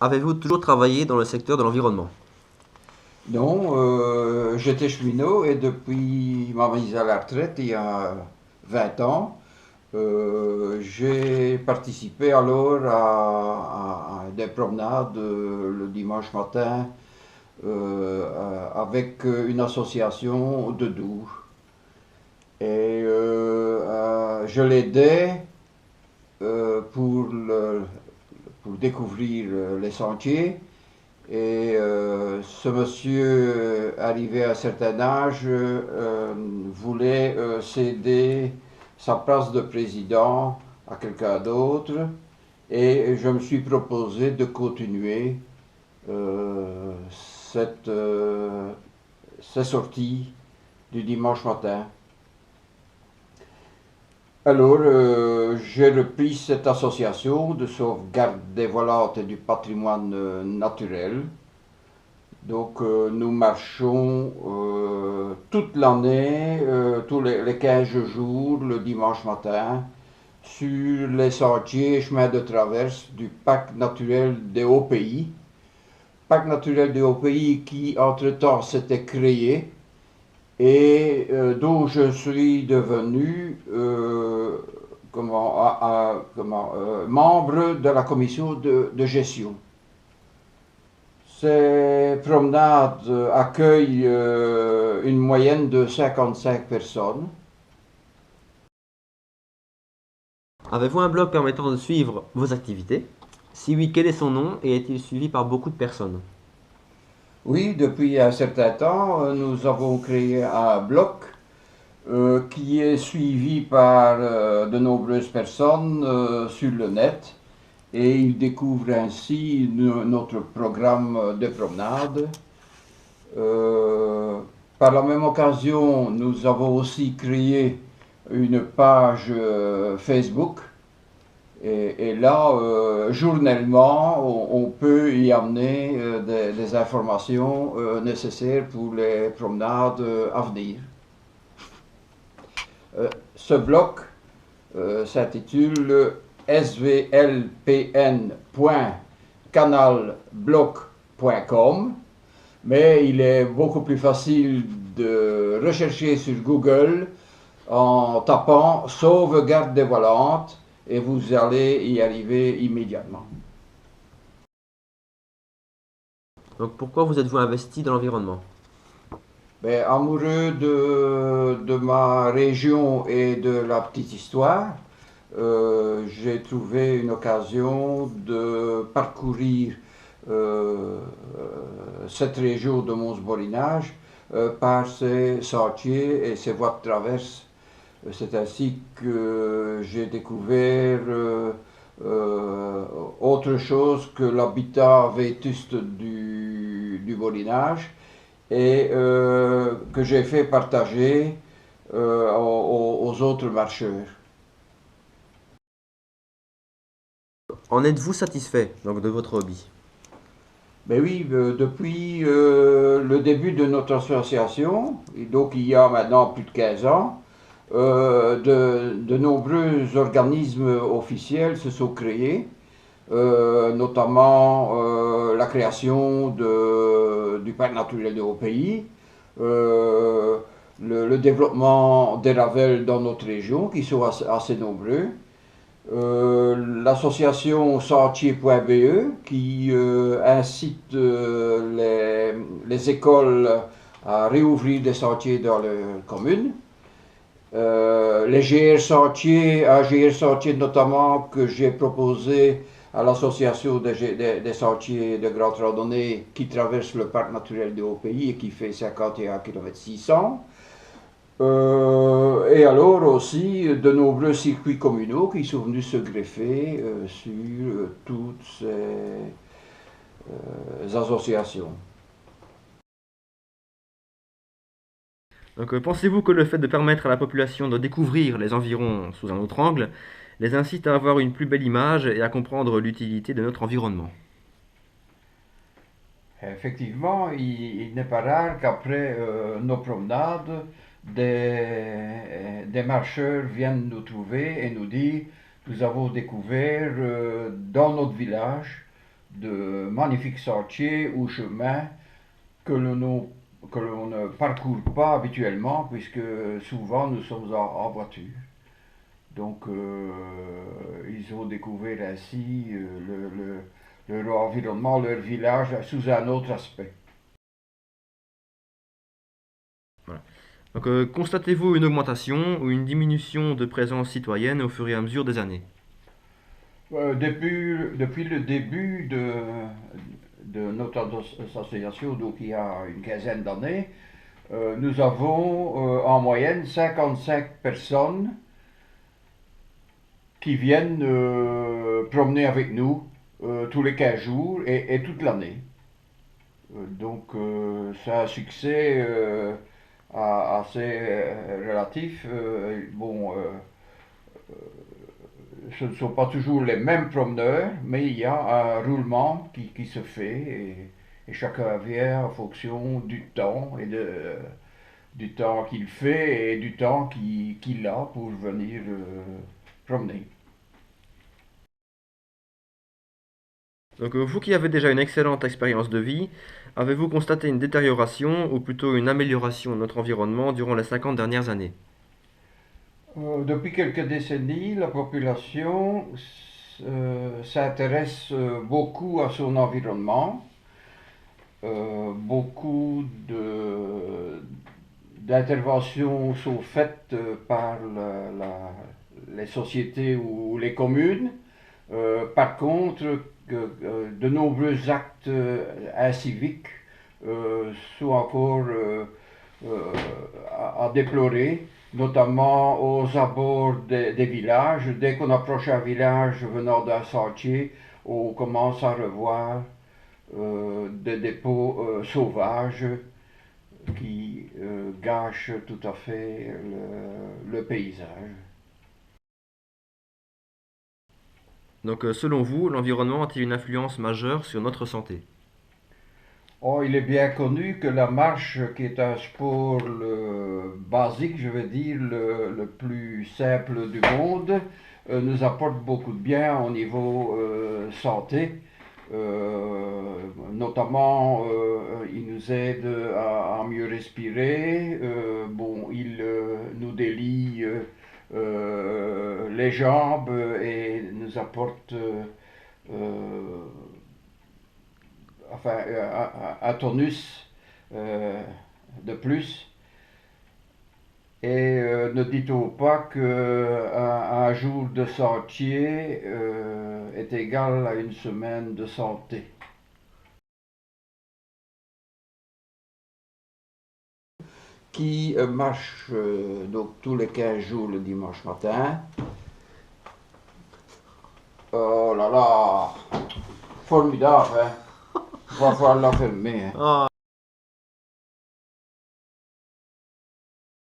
Avez-vous toujours travaillé dans le secteur de l'environnement? Non, j'étais cheminot et depuis ma mise à la retraite il y a 20 ans, j'ai participé alors à des promenades le dimanche matin avec une association de Dour. Et je l'aidais pour découvrir les sentiers. Et ce monsieur, arrivé à un certain âge, voulait céder sa place de président à quelqu'un d'autre. Et je me suis proposé de continuer euh, cette, euh, ces sorties du dimanche matin. Alors, j'ai repris cette association de sauvegarde des volantes et du patrimoine naturel. Donc nous marchons toute l'année, tous les 15 jours, le dimanche matin, sur les sentiers et chemins de traverse du parc naturel des Hauts-Pays. Parc naturel des Hauts-Pays qui, entre-temps, s'était créé et dont je suis devenu membre de la commission de gestion. Ces promenades accueillent une moyenne de 55 personnes. Avez-vous un blog permettant de suivre vos activités? Si oui, quel est son nom et est-il suivi par beaucoup de personnes? Oui, depuis un certain temps, nous avons créé un blog qui est suivi par de nombreuses personnes sur le net et ils découvrent ainsi notre programme de promenade. Euh, Par la même occasion, nous avons aussi créé une page Facebook. Et là, journellement, on peut y amener des informations nécessaires pour les promenades à venir. Ce bloc s'intitule svlpn.canalbloc.com, mais il est beaucoup plus facile de rechercher sur Google en tapant sauvegarde des volantes et vous allez y arriver immédiatement. Donc pourquoi vous êtes-vous investi dans l'environnement? Ben, amoureux de ma région et de la petite histoire, j'ai trouvé une occasion de parcourir euh, cette région de Mons-Borinage par ses sentiers et ses voies de traverse. C'est ainsi que j'ai découvert autre chose que l'habitat vétuste du Borinage et que j'ai fait partager aux autres marcheurs. En êtes-vous satisfait donc de votre hobby? Mais oui, depuis le début de notre association, et donc il y a maintenant plus de 15 ans, de nombreux organismes officiels se sont créés, notamment la création du parc naturel de Haut-Pays, euh, le développement des ravels dans notre région, qui sont assez nombreux, l'association sentier.be qui incite les écoles à réouvrir des sentiers dans leur commune. Les GR Sentiers, un GR Sentier notamment que j'ai proposé à l'association des sentiers de grande randonnée qui traverse le parc naturel de Haut-Pays et qui fait 51 km 600. Et alors aussi de nombreux circuits communaux qui sont venus se greffer sur toutes ces associations. Donc pensez-vous que le fait de permettre à la population de découvrir les environs sous un autre angle les incite à avoir une plus belle image et à comprendre l'utilité de notre environnement? Effectivement, il n'est pas rare qu'après nos promenades, des marcheurs viennent nous trouver et nous disent nous avons découvert dans notre village de magnifiques sentiers ou chemins que l'on ne parcourt pas habituellement, puisque souvent nous sommes en voiture. Donc ils ont découvert ainsi leur environnement, leur village sous un autre aspect. Voilà. Donc, constatez-vous une augmentation ou une diminution de présence citoyenne au fur et à mesure des années? Depuis le début de notre association, donc il y a une quinzaine d'années, nous avons en moyenne 55 personnes qui viennent promener avec nous tous les 15 jours et toute l'année. Donc c'est un succès assez relatif. Bon, ce ne sont pas toujours les mêmes promeneurs, mais il y a un roulement qui se fait et chacun vient en fonction du temps du temps qu'il fait et du temps qu'il a pour venir promener. Donc, vous qui avez déjà une excellente expérience de vie, avez-vous constaté une détérioration ou plutôt une amélioration de notre environnement durant les 50 dernières années? Depuis quelques décennies, la population s'intéresse beaucoup à son environnement. Beaucoup d'interventions sont faites par les sociétés ou les communes. Par contre, de nombreux actes inciviques sont encore à déplorer, notamment aux abords des villages. Dès qu'on approche un village venant d'un sentier, on commence à revoir des dépôts sauvages qui gâchent tout à fait le paysage. Donc, selon vous, l'environnement a-t-il une influence majeure sur notre santé? Oh, il est bien connu que la marche, qui est un sport basique, je vais dire, le plus simple du monde, nous apporte beaucoup de bien au niveau santé. Notamment, il nous aide à mieux respirer. Bon, il nous délie les jambes et nous apporte enfin, un tonus de plus. Et ne dites-vous pas qu'un jour de sentier est égal à une semaine de santé. Qui marche donc tous les 15 jours le dimanche matin. Oh là là, formidable, hein? On va falloir la fermer. Hein.